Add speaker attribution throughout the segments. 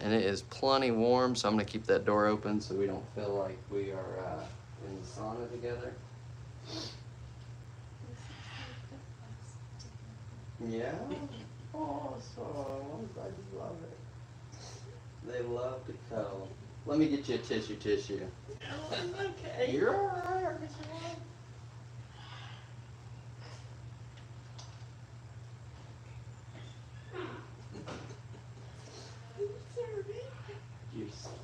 Speaker 1: and it is plenty warm, so I'm gonna keep that door open so we don't feel like we are in the sauna together. Yeah? Awesome. I'm glad you love it. They love to cuddle. Let me get you a tissue.
Speaker 2: Okay.
Speaker 1: You're alright. You're silly.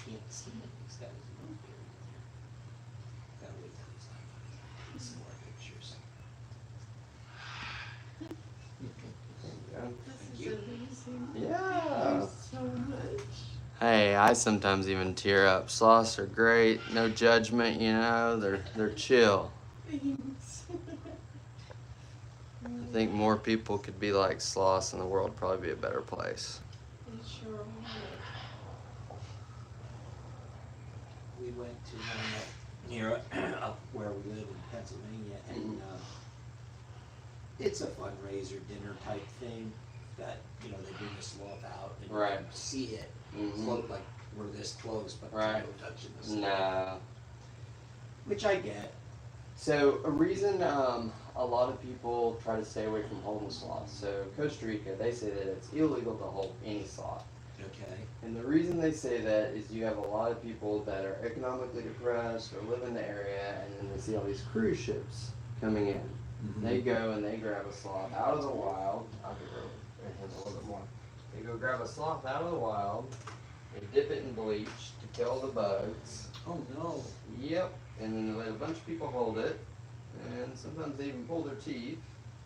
Speaker 3: Can't see it. He's got his mouth buried in there. Gotta wait till he's done. Some more pictures.
Speaker 2: This is amazing.
Speaker 1: Yeah.
Speaker 2: So much.
Speaker 1: Hey, I sometimes even tear up. Sloths are great, no judgment, you know. They're chill.
Speaker 2: Thanks.
Speaker 1: I think more people could be like sloths and the world would probably be a better place.
Speaker 2: They sure would.
Speaker 3: We went to one up near up where we live in Pennsylvania, and it's a fundraiser dinner type thing that, you know, they bring the sloth out and
Speaker 1: Right.
Speaker 3: you can see it
Speaker 1: Mhm.
Speaker 3: float like we're this close, but
Speaker 1: Right.
Speaker 3: no touching the sloth.
Speaker 1: No.
Speaker 3: Which I get.
Speaker 1: So a reason a lot of people try to stay away from holding sloths. So Costa Rica, they say that it's illegal to hold any sloth.
Speaker 3: Okay.
Speaker 1: And the reason they say that is you have a lot of people that are economically depressed or live in the area, and then they see all these cruise ships coming in.
Speaker 3: Mhm.
Speaker 1: They go and they grab a sloth out of the wild. I'll get rid of it a little bit more. They go grab a sloth out of the wild. They dip it in bleach to kill the bugs.
Speaker 3: Oh no.
Speaker 1: Yep. And then they let a bunch of people hold it. And sometimes they even pull their teeth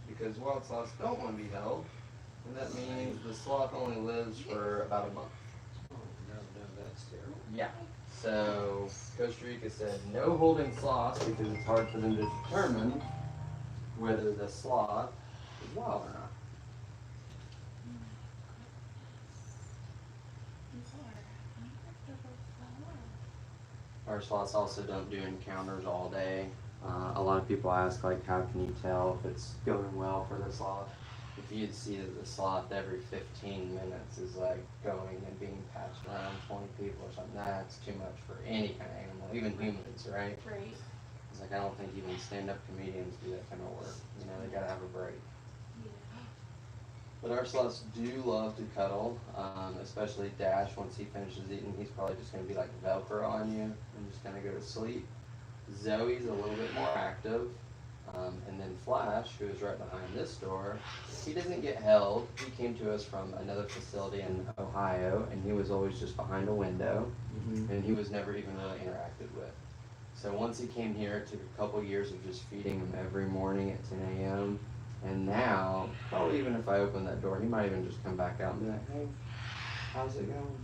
Speaker 1: because wild sloths don't want to be held. And that means the sloth only lives for about a month.
Speaker 3: Oh no, that's terrible.
Speaker 1: Yeah. So Costa Rica said no holding sloths because it's hard for them to determine whether the sloth is wild or not. Our sloths also don't do encounters all day. A lot of people ask, like, how can you tell if it's going well for the sloth? If you'd see that the sloth every 15 minutes is like going and being passed around 20 people or something, that's too much for any kind of animal, even humans, right?
Speaker 2: Right.
Speaker 1: It's like, I don't think even stand-up comedians do that kind of work. You know, they gotta have a break.
Speaker 2: Yeah.
Speaker 1: But our sloths do love to cuddle, especially Dash. Once he finishes eating, he's probably just gonna be like Velcro on you and just gonna go to sleep. Zoe's a little bit more active. And then Flash, who is right behind this door, he doesn't get held. He came to us from another facility in Ohio, and he was always just behind a window, and he was never even really interacted with. So once he came here, it took a couple years of just feeding him every morning at 10 a.m. And now, probably even if I open that door, he might even just come back out and be like, hey, how's it going?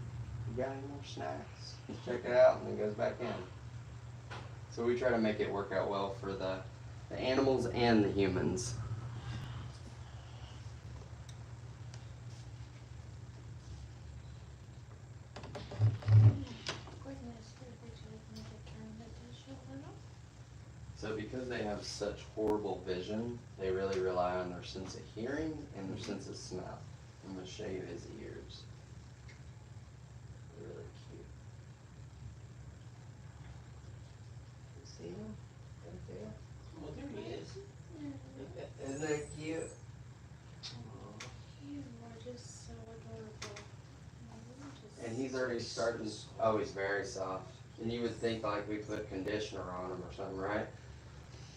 Speaker 1: You got any more snacks? Check it out, and then goes back in. So we try to make it work out well for the animals and the humans. So because they have such horrible vision, they really rely on their sense of hearing and their sense of smell. I'm going to show you his ears. They're really cute. You see him? Right there?
Speaker 3: Well, there he is.
Speaker 1: Isn't that cute?
Speaker 2: You are just so adorable.
Speaker 1: And he's already starting, oh, he's very soft. And you would think like we put conditioner on him or something, right?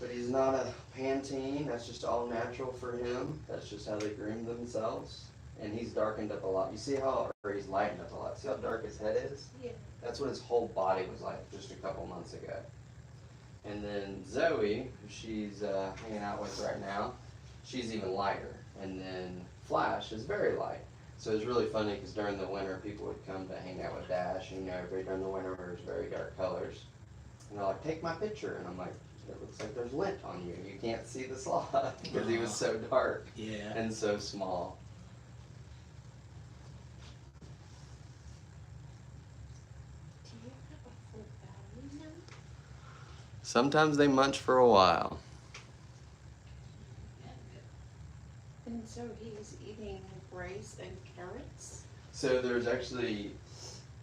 Speaker 1: But he's not a Pantene, that's just all natural for him. That's just how they groom themselves. And he's darkened up a lot. You see how, or he's lightened up a lot. See how dark his head is?
Speaker 2: Yeah.
Speaker 1: That's what his whole body was like just a couple months ago. And then Zoe, who she's hanging out with right now, she's even lighter. And then Flash is very light. So it's really funny because during the winter, people would come to hang out with Dash. And, you know, everybody during the winter wears very dark colors. And they're like, take my picture. And I'm like, it looks like there's lint on you. You can't see the sloth because he was so dark
Speaker 3: Yeah.
Speaker 1: and so small.
Speaker 2: Do you have a full belly now?
Speaker 1: Sometimes they munch for a while.
Speaker 2: And so he's eating rice and carrots?
Speaker 1: So there's actually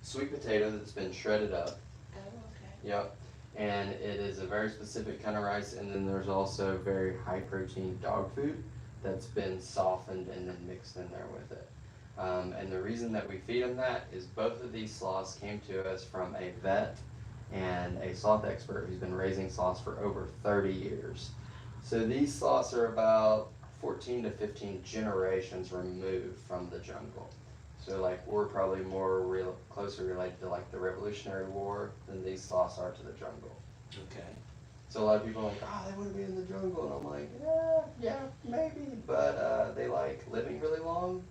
Speaker 1: sweet potato that's been shredded up.
Speaker 2: Oh, okay.
Speaker 1: Yep. And it is a very specific kind of rice, and then there's also very high protein dog food that's been softened and then mixed in there with it. And the reason that we feed them that is both of these sloths came to us from a vet and a sloth expert who's been raising sloths for over 30 years. So these sloths are about 14 to 15 generations removed from the jungle. So like we're probably more closer related to like the Revolutionary War than these sloths are to the jungle.
Speaker 3: Okay.
Speaker 1: So a lot of people are like, oh, they want to be in the jungle, and I'm like, yeah, maybe, but they like living really long.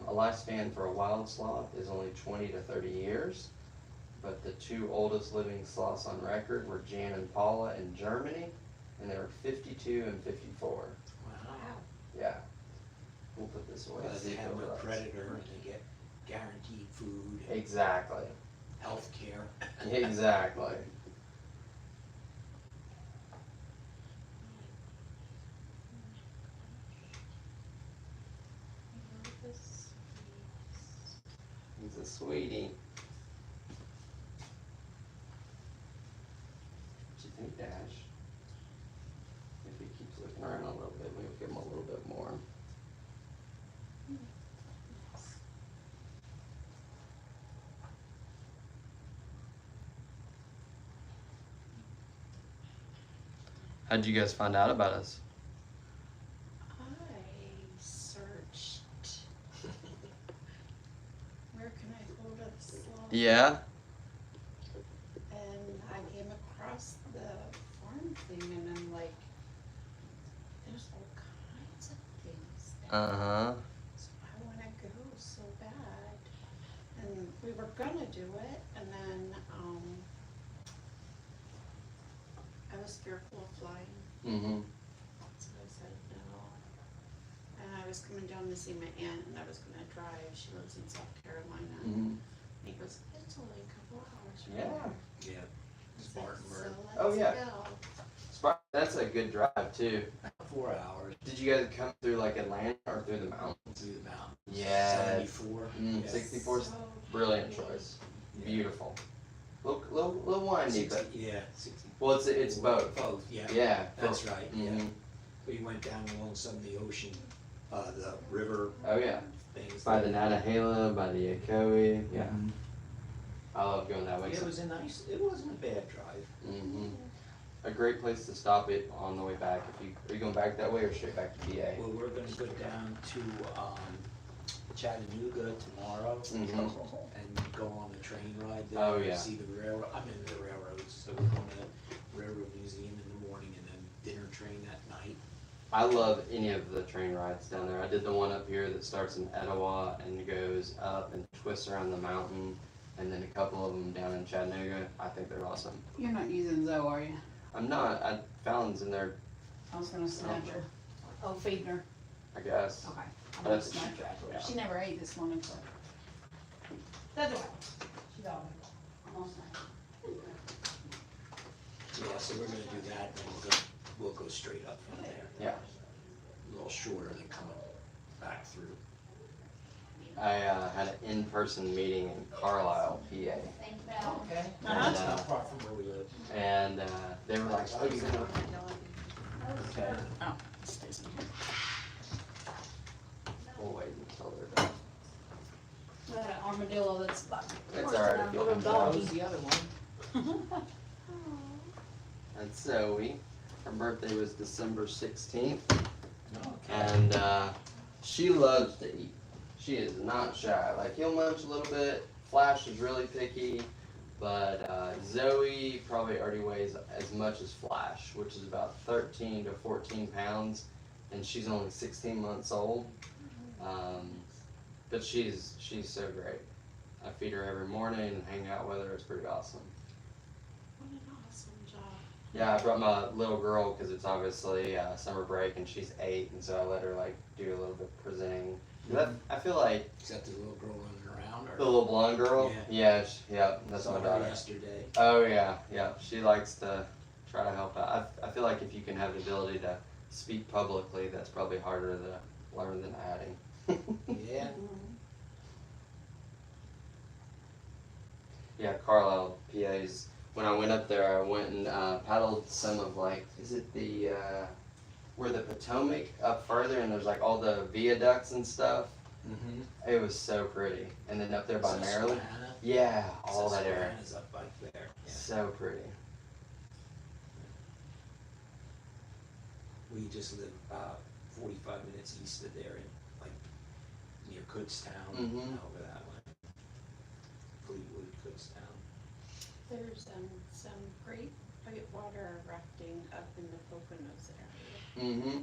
Speaker 1: A lifespan for a wild sloth is only 20 to 30 years, but the two oldest living sloths on record were Jan and Paula in Germany, and they were 52 and 54.
Speaker 3: Wow.
Speaker 1: Yeah. We'll put this away.
Speaker 3: Well,
Speaker 1: See
Speaker 3: they
Speaker 1: if
Speaker 3: have
Speaker 1: it
Speaker 3: no
Speaker 1: relates.
Speaker 3: predator and they get guaranteed food,
Speaker 1: Exactly.
Speaker 3: health care.
Speaker 1: Exactly. He's a sweetie. What you think, Dash? If he keeps looking around a little bit, we'll give him a little bit more. How'd you guys find out about us?
Speaker 2: I searched. Where can I go to the sloth?
Speaker 1: Yeah.
Speaker 2: And I came across the farm thing, and I'm like, there's all kinds of things there.
Speaker 1: Uh-huh.
Speaker 2: So I wanna go so bad. And we were gonna do it, and then, I was fearful of flying,
Speaker 1: Mm-hmm.
Speaker 2: so I said no. And I was coming down to see my aunt, and I was gonna drive, she lives in South Carolina.
Speaker 1: Mm-hmm.
Speaker 2: And he goes, it's only a couple hours from
Speaker 1: Yeah.
Speaker 2: here.
Speaker 3: Yeah.
Speaker 2: I said,
Speaker 3: Spartanburg.
Speaker 2: So
Speaker 1: Oh,
Speaker 2: let's
Speaker 1: yeah.
Speaker 2: go.
Speaker 1: That's a good drive too.
Speaker 3: 4 hours
Speaker 1: Did you guys come through like Atlanta or through the mountains?
Speaker 3: through the mountains.
Speaker 1: Yes.
Speaker 3: 74.
Speaker 1: Mm,
Speaker 3: Yes.
Speaker 1: 64 's
Speaker 2: So
Speaker 1: brilliant
Speaker 2: pretty.
Speaker 1: choice. Beautiful. Little windy, but
Speaker 3: 60, yeah, 60.
Speaker 1: well, it's both.
Speaker 3: Both, yeah.
Speaker 1: Yeah.
Speaker 3: That's right, yeah.
Speaker 1: Mhm.
Speaker 3: We went down along some of the ocean, the river
Speaker 1: Oh yeah.
Speaker 3: things.
Speaker 1: By the Nantahala, by the Ocoee. Yeah.
Speaker 3: Mhm.
Speaker 1: I love going that way.
Speaker 3: Yeah, it wasn't a bad drive.
Speaker 1: Mm-hmm. A great place to stop it on the way back. Are you going back that way or straight back to PA?
Speaker 3: Well, we're gonna go down to, Chattanooga tomorrow
Speaker 1: Mhm.
Speaker 3: and go on a train ride there.
Speaker 1: Oh, yeah.
Speaker 3: See the railroad, I'm in the railroads, so we're going to the Railroad Museum in the morning and then dinner train at night.
Speaker 1: I love any of the train rides down there. I did the one up here that starts in Etowah and goes up and twists around the mountain, and then a couple of them down in Chattanooga. I think they're awesome.
Speaker 4: You're not using Zoe, are you?
Speaker 1: I'm not. Fallon's in there,
Speaker 4: I was gonna snatch her. Oh, feeding her.
Speaker 1: I guess.
Speaker 4: Okay. I'm gonna
Speaker 1: That's-
Speaker 4: snatch her after
Speaker 1: yeah.
Speaker 4: She never ate this morning, so. That's okay. She's all right. I'm gonna snatch her.
Speaker 3: Yeah, so we're gonna do that and we'll go straight up from there.
Speaker 1: Yeah.
Speaker 3: A little shorter than coming back through.
Speaker 1: I had an in-person meeting in Carlisle, PA,
Speaker 3: Okay.
Speaker 4: Uh-huh.
Speaker 3: That's not far from where we live.
Speaker 1: and they were like, "Oh, you're gonna."
Speaker 3: Okay.
Speaker 4: Oh, stays in here.
Speaker 1: We'll wait until they're done.
Speaker 4: That armadillo that's like.
Speaker 1: It's all right if you
Speaker 4: Little
Speaker 1: don't
Speaker 4: doggy.
Speaker 3: Who's the other one?
Speaker 1: And Zoe, her birthday was December 16th,
Speaker 3: Okay.
Speaker 1: and she loves to eat. She is not shy. Like, he'll munch a little bit. Flash is really picky, but Zoe probably already weighs as much as Flash, which is about 13 to 14 pounds, and she's only 16 months old. But she's so great. I feed her every morning and hang out with her. It's pretty awesome.
Speaker 2: What an awesome job.
Speaker 1: Yeah, I brought my little girl because it's obviously summer break and she's 8, and so I let her like do a little bit of presenting. 'Cause I feel like
Speaker 3: Is that the little girl running around or?
Speaker 1: the little blonde girl.
Speaker 3: Yeah.
Speaker 1: Yeah, that's
Speaker 3: Saw
Speaker 1: my
Speaker 3: her
Speaker 1: daughter.
Speaker 3: yesterday.
Speaker 1: Oh yeah. She likes to try to help out. I feel like if you can have the ability to speak publicly, that's probably harder learn than adding.
Speaker 3: Yeah.
Speaker 1: Yeah, Carlisle, PA's. When I went up there, I went and paddled some of like, is it the where the Potomac up further, and there's like all the viaducts and stuff.
Speaker 3: Mm-hmm.
Speaker 1: It was so pretty. And then up there by Maryland,
Speaker 3: Susquehanna?
Speaker 1: yeah, all that area,
Speaker 3: Susquehanna's up like there. Yeah.
Speaker 1: so pretty.
Speaker 3: We just live about 45 minutes east of there, in like near Kutztown,
Speaker 1: Mhm.
Speaker 3: over that way. Fleetwood, Kutztown.
Speaker 2: There's some great whitewater rafting up in the Poconos area.
Speaker 1: Mm-hmm.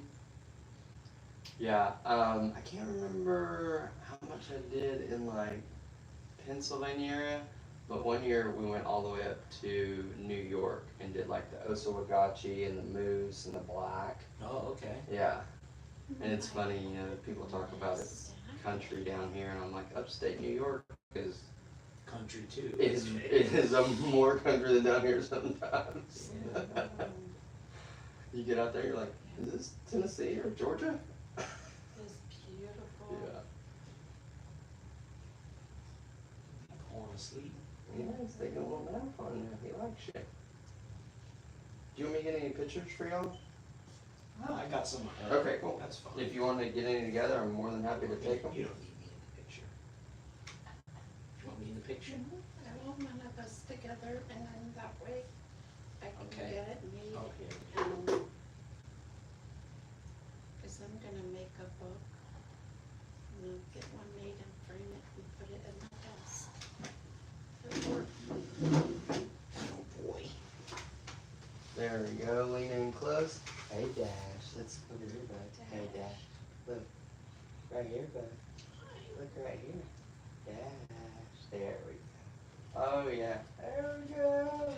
Speaker 1: Yeah, I can't remember how much I did in like Pennsylvania area, but one year we went all the way up to New York and did like the Osawagachi and the Moose and the Black.
Speaker 3: Oh, okay.
Speaker 1: Yeah, and it's funny, you know, people talk about it's country down here, and I'm like, upstate New York is
Speaker 3: Country too.
Speaker 1: it is more country than down here sometimes. You get out there, you're like, is this Tennessee or Georgia?
Speaker 2: It's beautiful.
Speaker 1: Yeah.
Speaker 3: Falling asleep.
Speaker 1: Yeah, he's taking a little nap on you. He likes you. Do you want me to get any pictures for y'all?
Speaker 3: Oh, I got some. of her.
Speaker 1: Okay, cool.
Speaker 3: That's fine.
Speaker 1: If you want to get any together, I'm more than happy to take them.
Speaker 3: You don't need me in the picture. You want me in the picture?
Speaker 2: I want one of us together, and then that way I can
Speaker 3: Okay.
Speaker 2: get it made.
Speaker 3: Okay.
Speaker 2: Cause I'm gonna make a book, and I'll get one made and frame it and put it in my desk.
Speaker 3: Oh boy.
Speaker 1: There we go. Lean in close. Hey, Dash. Let's look at here, bud. Hey, Dash. Look. Right here, bud. Look right here. Dash. There we go. Oh, yeah. There we go.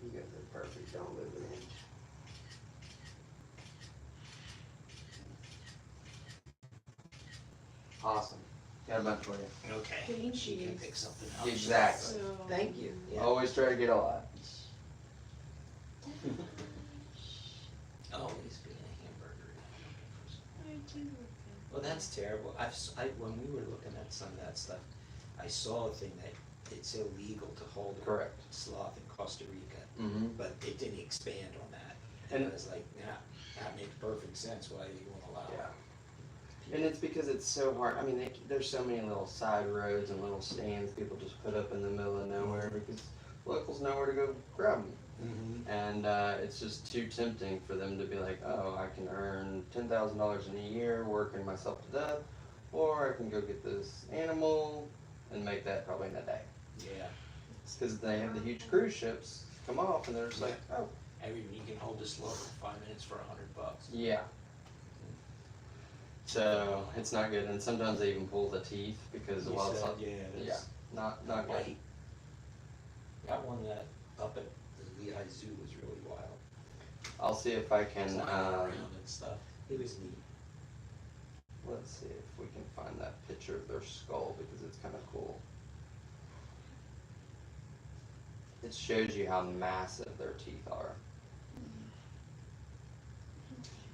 Speaker 1: You guys are perfect. Don't move an inch. Awesome. Got a bunch for you.
Speaker 3: Okay.
Speaker 2: Thank
Speaker 3: She can
Speaker 2: you.
Speaker 3: pick something up.
Speaker 1: Exactly.
Speaker 2: So.
Speaker 3: Thank you. Yeah.
Speaker 1: Always try to get a lot.
Speaker 3: Always being a hamburger.
Speaker 2: I do.
Speaker 3: Well, that's terrible. When we were looking at some of that stuff, I saw a thing that it's illegal to hold a
Speaker 1: Correct.
Speaker 3: sloth in Costa Rica,
Speaker 1: Mm-hmm.
Speaker 3: but it didn't expand on that. And
Speaker 1: And-
Speaker 3: I was like, yeah, that makes perfect sense. Why do you want to allow
Speaker 1: Yeah.
Speaker 3: it?
Speaker 1: And it's because it's so hard. I mean, there's so many little side roads and little stands people just put up in the middle of nowhere because locals know where to go grab them.
Speaker 3: Mm-hmm.
Speaker 1: And it's just too tempting for them to be like, oh, I can earn $10,000 in a year working myself to death, or I can go get this animal and make that probably in a day.
Speaker 3: Yeah.
Speaker 1: Because they have the huge cruise ships come off and they're just like, oh,
Speaker 3: You can hold this sloth for 5 minutes for $100.
Speaker 1: yeah. So it's not good, and sometimes they even pull the teeth because
Speaker 3: You
Speaker 1: while it's
Speaker 3: said,
Speaker 1: not,
Speaker 3: yeah,
Speaker 1: yeah, not good.
Speaker 3: White. Got one that up at the Lehigh Zoo was really wild.
Speaker 1: I'll see if I can.
Speaker 3: Flying around and stuff. It was neat.
Speaker 1: Let's see if we can find that picture of their skull because it's kind of cool. It shows you how massive their teeth are.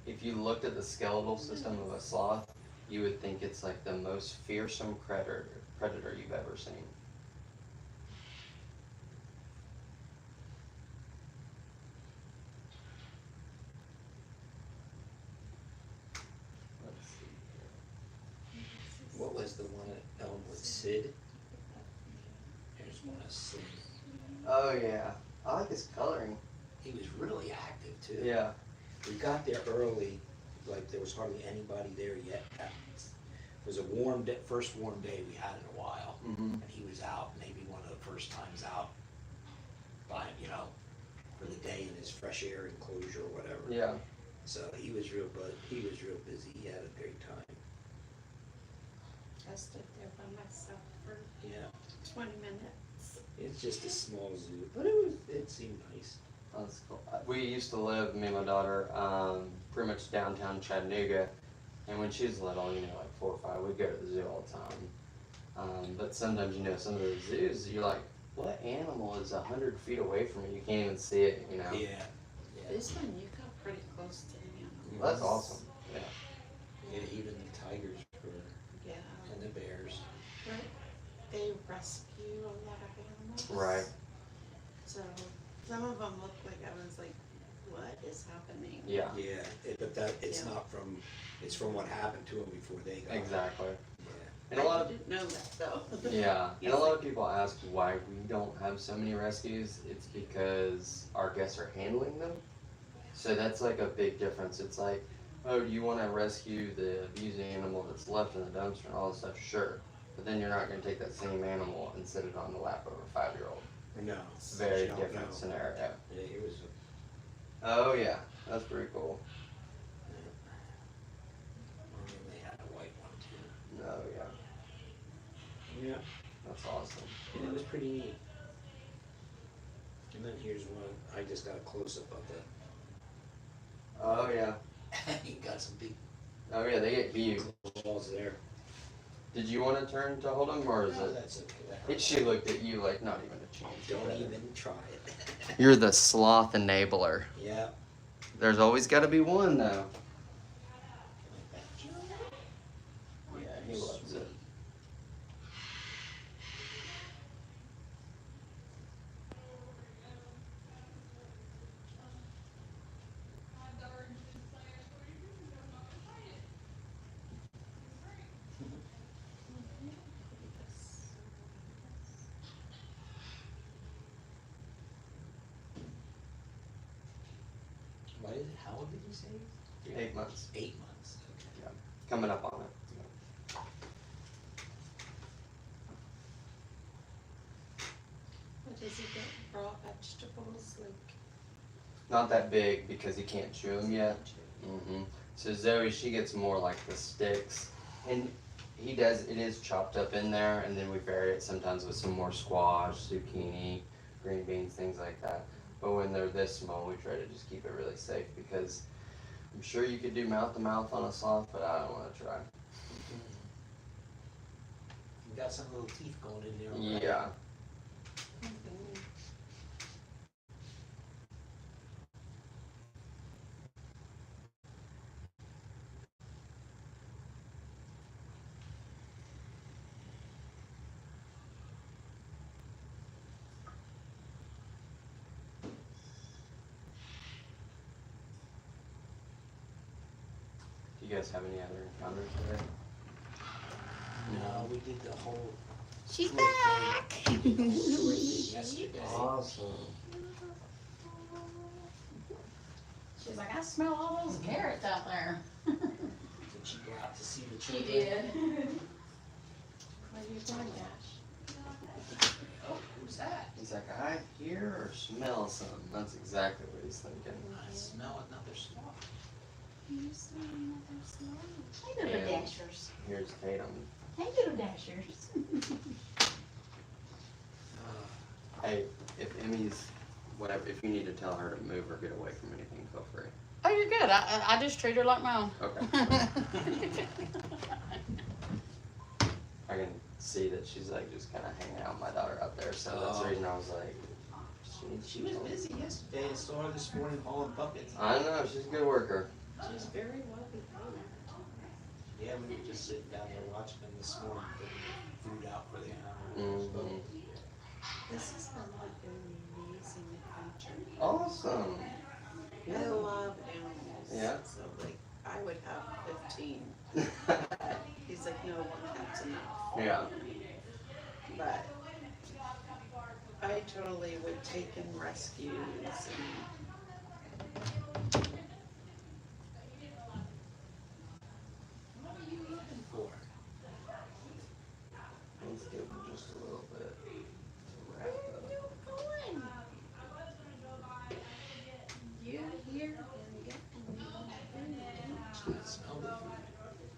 Speaker 1: If you looked at the skeletal system of a sloth, you would think it's like the most fearsome predator you've ever seen. Let's see here.
Speaker 3: What was the one at Elmwood? Sid? There's one of Sid.
Speaker 1: Oh yeah, I like his coloring.
Speaker 3: He was really active too.
Speaker 1: Yeah.
Speaker 3: We got there early, like there was hardly anybody there yet. It was a warm day, first warm day we had in a while.
Speaker 1: Mm-hmm.
Speaker 3: And he was out, maybe one of the first times out by, for the day in his fresh air enclosure or whatever.
Speaker 1: Yeah.
Speaker 3: So he was real busy. He had a great time.
Speaker 2: I stood there by myself for
Speaker 3: Yeah.
Speaker 2: 20 minutes.
Speaker 3: It's just a small zoo, but it seemed nice.
Speaker 1: Oh, that's cool. We used to live, me and my daughter, pretty much downtown Chattanooga, and when she was little, like 4 or 5, we'd go to the zoo all the time. But sometimes, some of the zoos, you're like, what animal is 100 feet away from you? You can't even see it,
Speaker 3: Yeah.
Speaker 2: This one, you got pretty close to the animals.
Speaker 1: That's awesome. Yeah.
Speaker 3: Yeah, even the tigers were,
Speaker 2: Yeah.
Speaker 3: and the bears.
Speaker 2: Right. They rescue a lot of animals.
Speaker 1: Right.
Speaker 2: So some of them look like I was like, what is happening?
Speaker 1: Yeah.
Speaker 3: Yeah, but it's
Speaker 2: Yeah.
Speaker 3: not from, it's from what happened to them before they got.
Speaker 1: Exactly.
Speaker 3: Yeah.
Speaker 1: And a lot
Speaker 2: I
Speaker 1: of
Speaker 2: didn't know that though.
Speaker 1: yeah, and a lot of people ask why we don't have so many rescues. It's because our guests are handling them. So that's like a big difference. It's like, oh, do you want to rescue the abused animal that's left in the dumpster and all this stuff? Sure. But then you're not going to take that same animal and sit it on the lap of a 5-year-old.
Speaker 3: No.
Speaker 1: Very
Speaker 3: you don't
Speaker 1: different
Speaker 3: know.
Speaker 1: scenario.
Speaker 3: Yeah, it was,
Speaker 1: Oh yeah, that's pretty cool.
Speaker 3: and then they had a white one too.
Speaker 1: Oh yeah,
Speaker 3: Yeah.
Speaker 1: that's awesome.
Speaker 3: And it was pretty neat. And then here's one, I just got a close up of
Speaker 1: Oh yeah.
Speaker 3: the, he got some big
Speaker 1: Oh yeah, they get huge.
Speaker 3: balls there.
Speaker 1: Did you want to turn to hold them, or is
Speaker 3: No,
Speaker 1: it?
Speaker 3: that's okay.
Speaker 1: She looked at you like not even a chance.
Speaker 3: Don't even try it.
Speaker 1: You're the sloth enabler.
Speaker 3: Yeah.
Speaker 1: There's always got to be one though. Yeah, he loves it.
Speaker 3: What is it? How old did you say?
Speaker 1: 8 months.
Speaker 3: 8 months. Okay.
Speaker 1: Yeah. Coming up on it.
Speaker 2: But does he get raw vegetables like?
Speaker 1: Not that big because he can't chew them yet. So Zoe, she gets more like the sticks, and he does. It is chopped up in there, and then we vary it sometimes with some more squash, zucchini, green beans, things like that. But when they're this small, we try to just keep it really safe because I'm sure you could do mouth to mouth on a sloth, but I don't want to try.
Speaker 3: You got some little teeth going in there. Already.
Speaker 1: Yeah. Do you guys have any other encounters today?
Speaker 3: No, we did the whole
Speaker 2: She's
Speaker 3: flip
Speaker 2: back.
Speaker 3: thing yesterday.
Speaker 1: Awesome.
Speaker 4: She's like, I smell all those carrots out there.
Speaker 3: Did she go out to see the
Speaker 4: She
Speaker 3: children?
Speaker 4: did.
Speaker 2: What are you doing, Dash?
Speaker 3: Oh, who's that?
Speaker 1: He's like, I hear or smell something. That's exactly what he's thinking.
Speaker 3: I smell another sloth.
Speaker 2: You saw another sloth.
Speaker 4: Hey, little
Speaker 1: Yeah.
Speaker 4: dashers.
Speaker 1: Here's Tatum.
Speaker 4: Hey, little dashers.
Speaker 1: Hey, if Emmy's, whatever, if you need to tell her to move or get away from anything, feel free.
Speaker 4: Oh, you're good. I just treat her like my own.
Speaker 1: Okay. I can see that she's like just kind of hanging out with my daughter out there, so that's the
Speaker 3: Oh.
Speaker 1: reason I was like,
Speaker 3: She was busy yesterday. I saw her this morning hauling buckets.
Speaker 1: I know, she's a good worker.
Speaker 2: She's very well behaved.
Speaker 3: Yeah, we were just sitting down there watching them this morning, putting food out for the animals.
Speaker 1: Mhm.
Speaker 2: This has been like an amazing adventure.
Speaker 1: Awesome.
Speaker 2: I love animals.
Speaker 1: Yeah.
Speaker 2: So like, I would have 15. He's like, no, one cat's enough.
Speaker 1: Yeah.
Speaker 2: But I totally would take in rescues and
Speaker 3: What are you looking for?
Speaker 1: Let's give him just a little bit to wrap up.
Speaker 2: going. You here and get me
Speaker 3: I smell the food.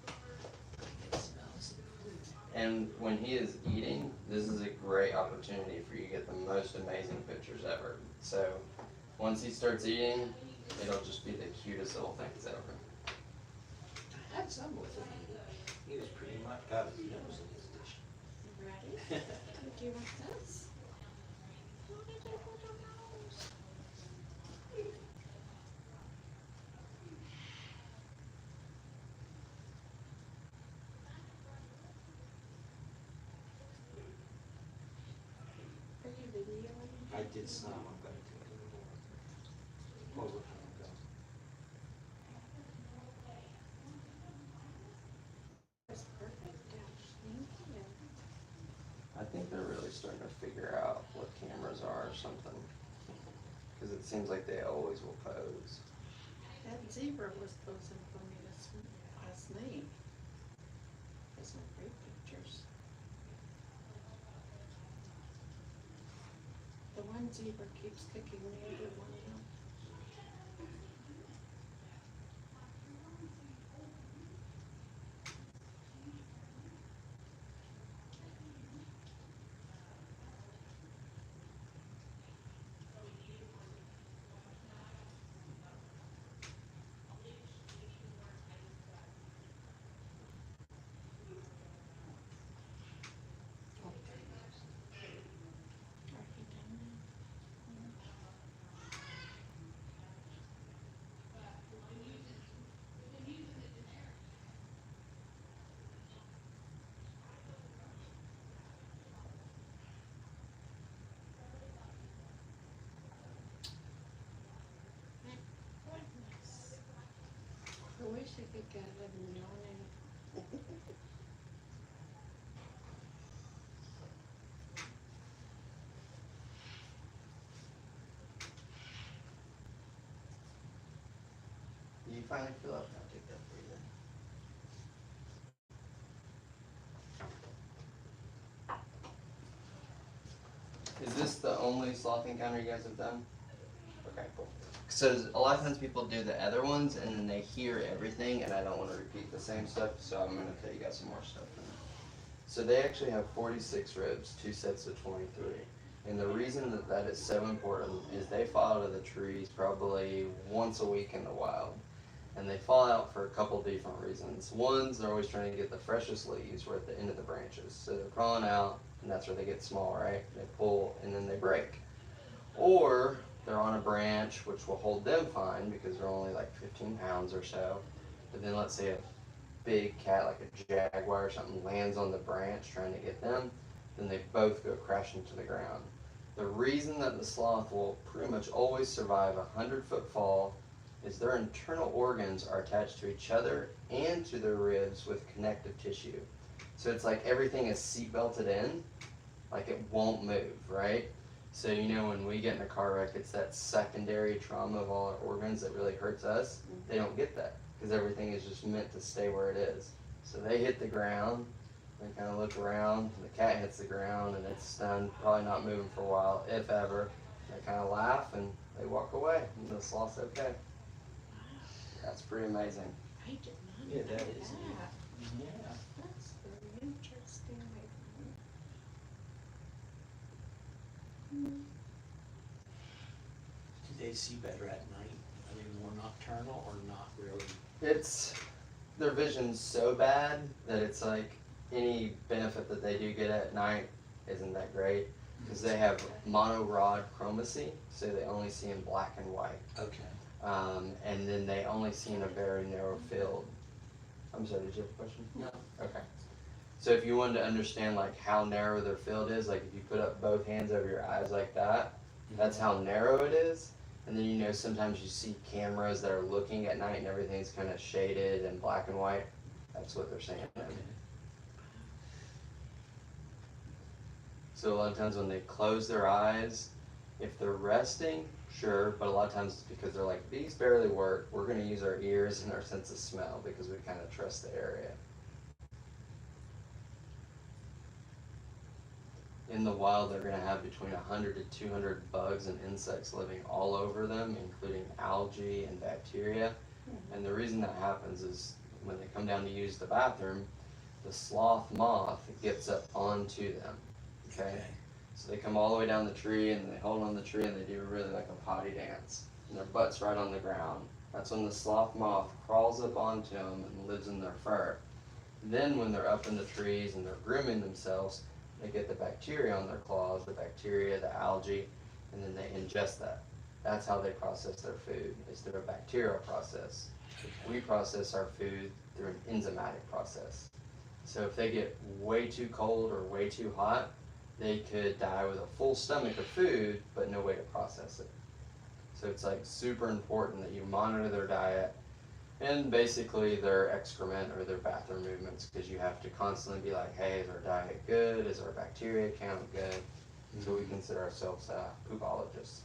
Speaker 3: I can smell some food.
Speaker 1: And when he is eating, this is a great opportunity for you to get the most amazing pictures ever. So once he starts eating, it'll just be the cutest little things ever.
Speaker 3: I had some with him. He was pretty much got his nose in his dish.
Speaker 2: ready? Do you want this? What did I put on those?
Speaker 3: I did some, I'm gonna take a little overtime though.
Speaker 2: That's perfect, Dash, thank you.
Speaker 1: I think they're really starting to figure out what cameras are or something. Because it seems like they always will pose.
Speaker 2: That zebra was posing for me last night. There's some great pictures. The one zebra keeps kicking me every one time. Are you done now? My goodness. I wish I could get it in the morning.
Speaker 1: Do you finally fill up? I'll take that for you then. Is this the only sloth encounter you guys have done? Okay, cool. So a lot of times people do the other ones and then they hear everything and I don't want to repeat the same stuff, so I'm going to tell you guys some more stuff. So they actually have 46 ribs, 2 sets of 23. And the reason that that is so important is they fall out of the trees probably once a week in the wild. And they fall out for a couple different reasons. One, they're always trying to get the freshest leaves. We're at the end of the branches. So they're crawling out, and that's where they get small, right? They pull, and then they break. Or they're on a branch, which will hold them fine because they're only like 15 pounds or so. But then let's say a big cat, like a jaguar or something, lands on the branch trying to get them, then they both go crashing to the ground. The reason that the sloth will pretty much always survive a 100-foot fall is their internal organs are attached to each other and to their ribs with connective tissue. So it's like everything is seat belted in, like it won't move, right? So you know when we get in a car wreck, it's that secondary trauma of all our organs that really hurts us. They don't get that because everything is just meant to stay where it is. So they hit the ground, they kind of look around, the cat hits the ground and it's stunned, probably not moving for a while, if ever. They kind of laugh and they walk away and the sloth's okay. That's pretty amazing.
Speaker 2: I did not
Speaker 3: Yeah,
Speaker 2: know
Speaker 3: that is
Speaker 2: that.
Speaker 3: Yeah.
Speaker 2: That's very interesting.
Speaker 3: Do they see better at night? Are they more nocturnal or not really?
Speaker 1: It's, their vision's so bad that it's like any benefit that they do get at night isn't that great because they have monorod chromacy, so they only see in black and white.
Speaker 3: Okay.
Speaker 1: And then they only see in a very narrow field. I'm sorry, did you have a question?
Speaker 3: No.
Speaker 1: Okay. So if you wanted to understand like how narrow their field is, like if you put up both hands over your eyes like that, that's how narrow it is. And then you know sometimes you see cameras that are looking at night and everything's kind of shaded and black and white. That's what they're saying.
Speaker 3: Okay.
Speaker 1: So a lot of times when they close their eyes, if they're resting, sure, but a lot of times it's because they're like, these barely work. We're going to use our ears and our sense of smell because we kind of trust the area. In the wild, they're going to have between 100 to 200 bugs and insects living all over them, including algae and bacteria. And the reason that happens is when they come down to use the bathroom, the sloth moth gets up onto them. Okay? So they come all the way down the tree and they hold on the tree and they do really like a potty dance. And their butt's right on the ground. That's when the sloth moth crawls up onto them and lives in their fur. Then when they're up in the trees and they're grooming themselves, they get the bacteria on their claws, the bacteria, the algae, and then they ingest that. That's how they process their food, is through a bacterial process. We process our food through an enzymatic process. So if they get way too cold or way too hot, they could die with a full stomach of food, but no way to process it. So it's like super important that you monitor their diet and basically their excrement or their bathroom movements, because you have to constantly be like, hey, is our diet good? Is our bacteria count good? So we consider ourselves poopologists.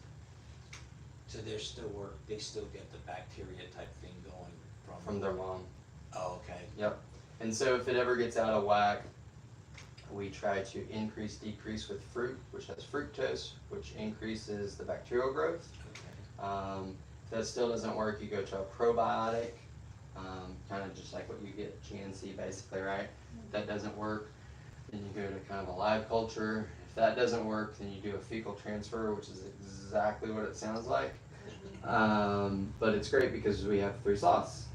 Speaker 3: So they're still they still get the bacteria type thing going
Speaker 1: From their mom.
Speaker 3: Oh, okay.
Speaker 1: Yep. And so if it ever gets out of whack, we try to decrease with fruit, which has fructose, which increases the bacterial growth.
Speaker 3: Okay.
Speaker 1: If that still doesn't work, you go to a probiotic, kind of just like what you get GNC basically, right? If that doesn't work, then you go to kind of a live culture. If that doesn't work, then you do a fecal transfer, which is exactly what it sounds like. But it's great because we have 3 sloths.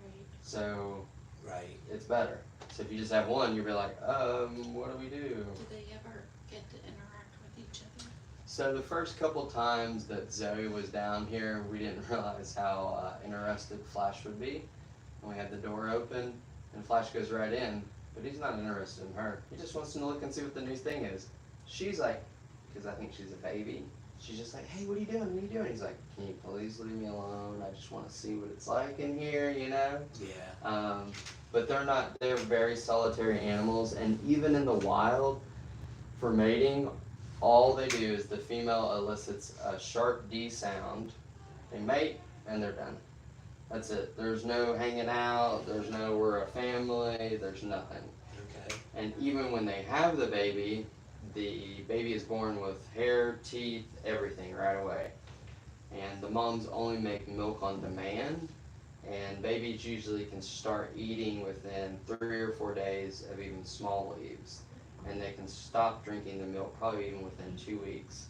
Speaker 2: Right.
Speaker 1: So
Speaker 3: Right.
Speaker 1: it's better. So if you just have one, you'll be like, what do we do?
Speaker 2: Do they ever get to interact with each other?
Speaker 1: So the first couple times that Zoe was down here, we didn't realize how interested Flash would be. And we had the door open, and Flash goes right in, but he's not interested in her. He just wants to look and see what the new thing is. She's like, because I think she's a baby, she's just like, hey, what are you doing? What are you doing? He's like, can you please leave me alone? I just want to see what it's like in here, you know?
Speaker 3: Yeah.
Speaker 1: But they're very solitary animals, and even in the wild, for mating, all they do is the female elicits a sharp D sound, they mate, and they're done. That's it. There's no hanging out, there's no we're a family, there's nothing.
Speaker 3: Okay.
Speaker 1: And even when they have the baby is born with hair, teeth, everything right away. And the moms only make milk on demand, and babies usually can start eating within 3 or 4 days of even small leaves. And they can stop drinking the milk probably even within 2 weeks.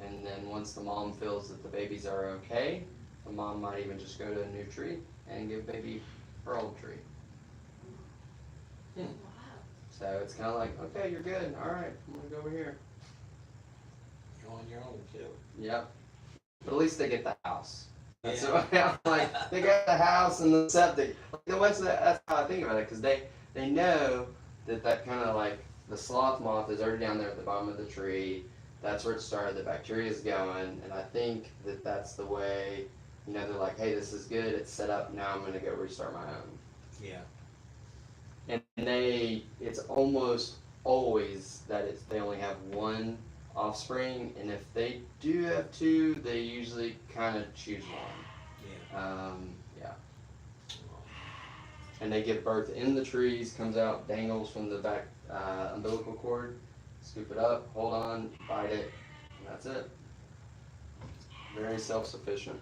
Speaker 1: And then once the mom feels that the babies are okay, the mom might even just go to a new tree and give baby her old tree.
Speaker 2: Wow.
Speaker 1: So it's kind of like, okay, you're good. All right, I'm gonna go over here.
Speaker 3: You're on your own, too.
Speaker 1: Yep. But at least they get the house. That's
Speaker 3: Yeah.
Speaker 1: what I'm like. They got the house and the septic. Like, that's how I think about it, because they know that kind of like the sloth moth is already down there at the bottom of the tree. That's where it started. The bacteria is going, and I think that's the way. You know, they're like, hey, this is good. It's set up. Now I'm gonna go restart my own.
Speaker 3: Yeah.
Speaker 1: And it's almost always that they only have one offspring, and if they do have 2, they usually kind of choose one.
Speaker 3: Yeah.
Speaker 1: Yeah. And they give birth in the trees, comes out, dangles from the back umbilical cord, scoop it up, hold on, bite it, and that's it. Very self-sufficient.